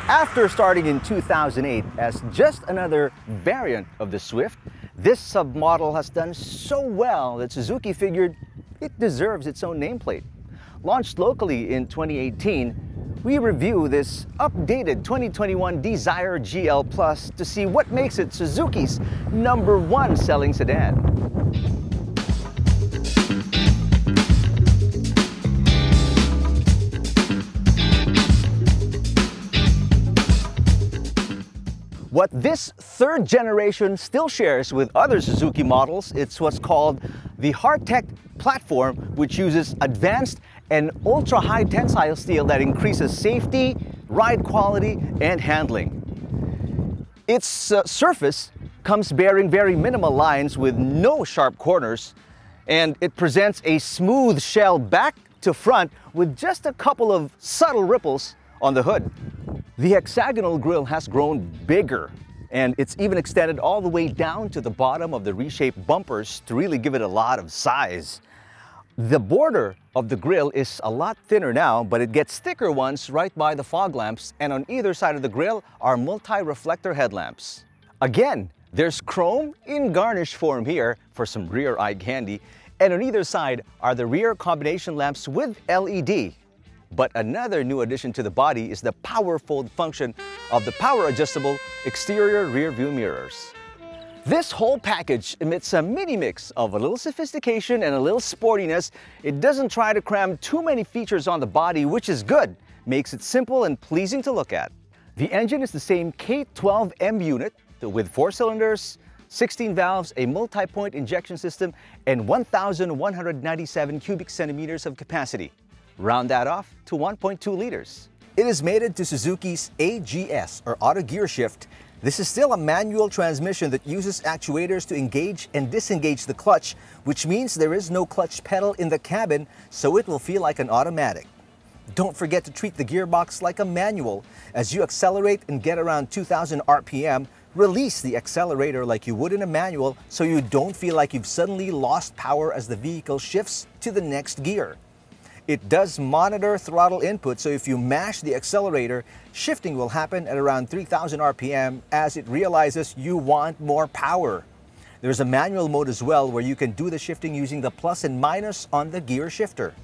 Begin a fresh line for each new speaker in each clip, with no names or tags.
After starting in 2008 as just another variant of the Swift, this submodel has done so well that Suzuki figured it deserves its own nameplate. Launched locally in 2018, we review this updated 2021 Dzire GL Plus to see what makes it Suzuki's #1 selling sedan. What this third generation still shares with other Suzuki models, it's what's called the Hardtech platform, which uses advanced and ultra-high tensile steel that increases safety, ride quality, and handling. Its surface comes bearing very minimal lines with no sharp corners, and it presents a smooth shell back to front with just a couple of subtle ripples on the hood. The hexagonal grille has grown bigger, and it's even extended all the way down to the bottom of the reshaped bumpers to really give it a lot of size. The border of the grille is a lot thinner now, but it gets thicker ones right by the fog lamps, and on either side of the grille are multi-reflector headlamps. Again, there's chrome in garnish form here for some rear eye candy, and on either side are the rear combination lamps with LED. But another new addition to the body is the power fold function of the power adjustable exterior rear view mirrors. This whole package emits a mini mix of a little sophistication and a little sportiness. It doesn't try to cram too many features on the body, which is good. Makes it simple and pleasing to look at. The engine is the same K12M unit with 4 cylinders, 16 valves, a multi-point injection system, and 1,197 cubic centimeters of capacity. Round that off to 1.2 liters. It is mated to Suzuki's AGS, or auto gear shift. This is still a manual transmission that uses actuators to engage and disengage the clutch, which means there is no clutch pedal in the cabin, so it will feel like an automatic. Don't forget to treat the gearbox like a manual. As you accelerate and get around 2,000 RPM, release the accelerator like you would in a manual so you don't feel like you've suddenly lost power as the vehicle shifts to the next gear. It does monitor throttle input, so if you mash the accelerator, shifting will happen at around 3,000 RPM as it realizes you want more power. There's a manual mode as well where you can do the shifting using the plus and minus on the gear shifter.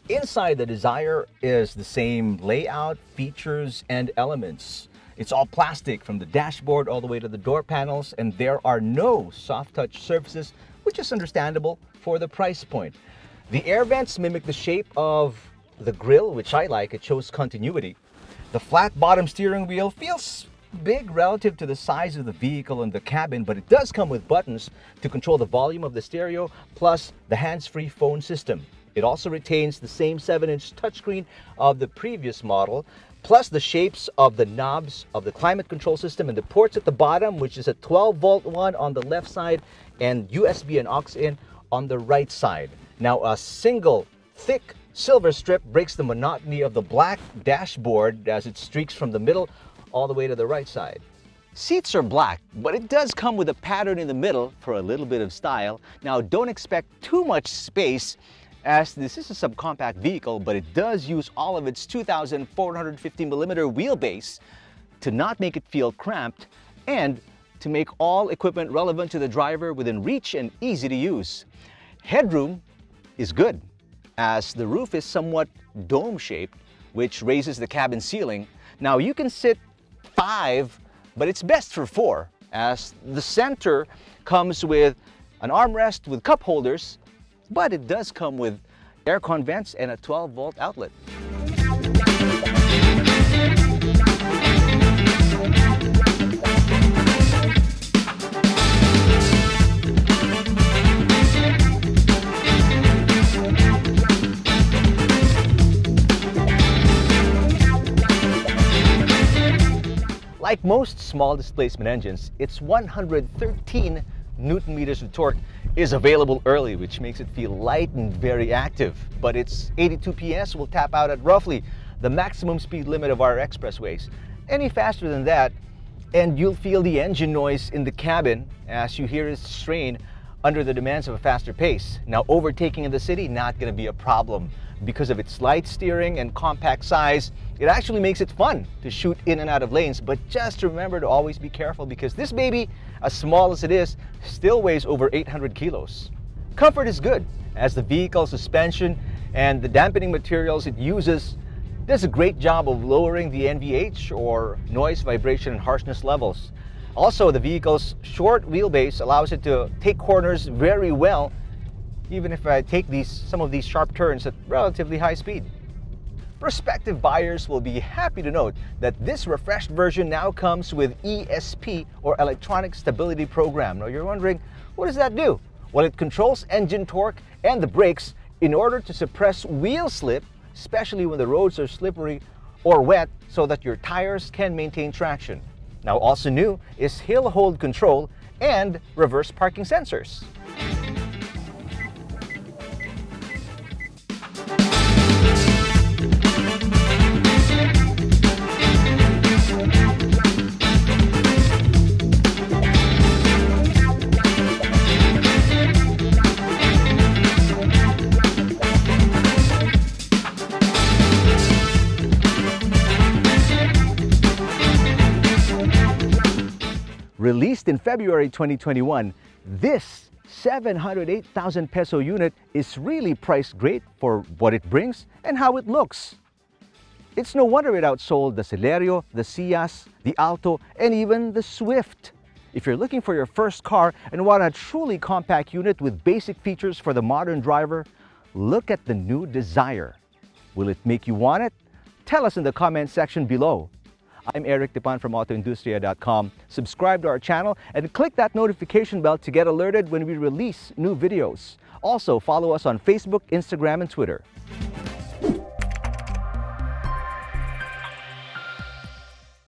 Inside the Dzire is the same layout, features, and elements. It's all plastic from the dashboard all the way to the door panels, and there are no soft touch surfaces, which is understandable for the price point. The air vents mimic the shape of the grille, which I like. It shows continuity. The flat bottom steering wheel feels big relative to the size of the vehicle and the cabin, but it does come with buttons to control the volume of the stereo, plus the hands-free phone system. It also retains the same 7-inch touchscreen of the previous model, plus the shapes of the knobs of the climate control system and the ports at the bottom, which is a 12-volt one on the left side and USB and aux in on the right side. Now, a single thick silver strip breaks the monotony of the black dashboard as it streaks from the middle all the way to the right side. Seats are black, but it does come with a pattern in the middle for a little bit of style. Now, don't expect too much space, as this is a subcompact vehicle, but it does use all of its 2,450mm wheelbase to not make it feel cramped and to make all equipment relevant to the driver within reach and easy to use. Headroom is good, as the roof is somewhat dome-shaped, which raises the cabin ceiling. Now, you can sit 5, but it's best for 4, as the center comes with an armrest with cup holders, but it does come with aircon vents and a 12-volt outlet. Like most small displacement engines, its 113 Newton meters of torque is available early, which makes it feel light and very active. But its 82 PS will tap out at roughly the maximum speed limit of our expressways. Any faster than that, and you'll feel the engine noise in the cabin as you hear it strain under the demands of a faster pace. Now, overtaking in the city, not going to be a problem. Because of its light steering and compact size, it actually makes it fun to shoot in and out of lanes. But just remember to always be careful, because this baby, as small as it is, still weighs over 800 kilos. Comfort is good, as the vehicle suspension and the dampening materials it uses does a great job of lowering the NVH, or noise, vibration, and harshness levels. Also, the vehicle's short wheelbase allows it to take corners very well, even if I take some of these sharp turns at relatively high speed. Prospective buyers will be happy to note that this refreshed version now comes with ESP, or Electronic Stability Program. Now you're wondering, what does that do? Well, it controls engine torque and the brakes in order to suppress wheel slip, especially when the roads are slippery or wet, so that your tires can maintain traction. Now also new is hill hold control and reverse parking sensors. Released in February 2021, this 708,000 peso unit is really priced great for what it brings and how it looks. It's no wonder it outsold the Celerio, the Ciaz, the Alto, and even the Swift. If you're looking for your first car and want a truly compact unit with basic features for the modern driver, look at the new Dzire. Will it make you want it? Tell us in the comment section below. I'm Tipan from AutoIndustriya.com. Subscribe to our channel and click that notification bell to get alerted when we release new videos. Also, follow us on Facebook, Instagram, and Twitter.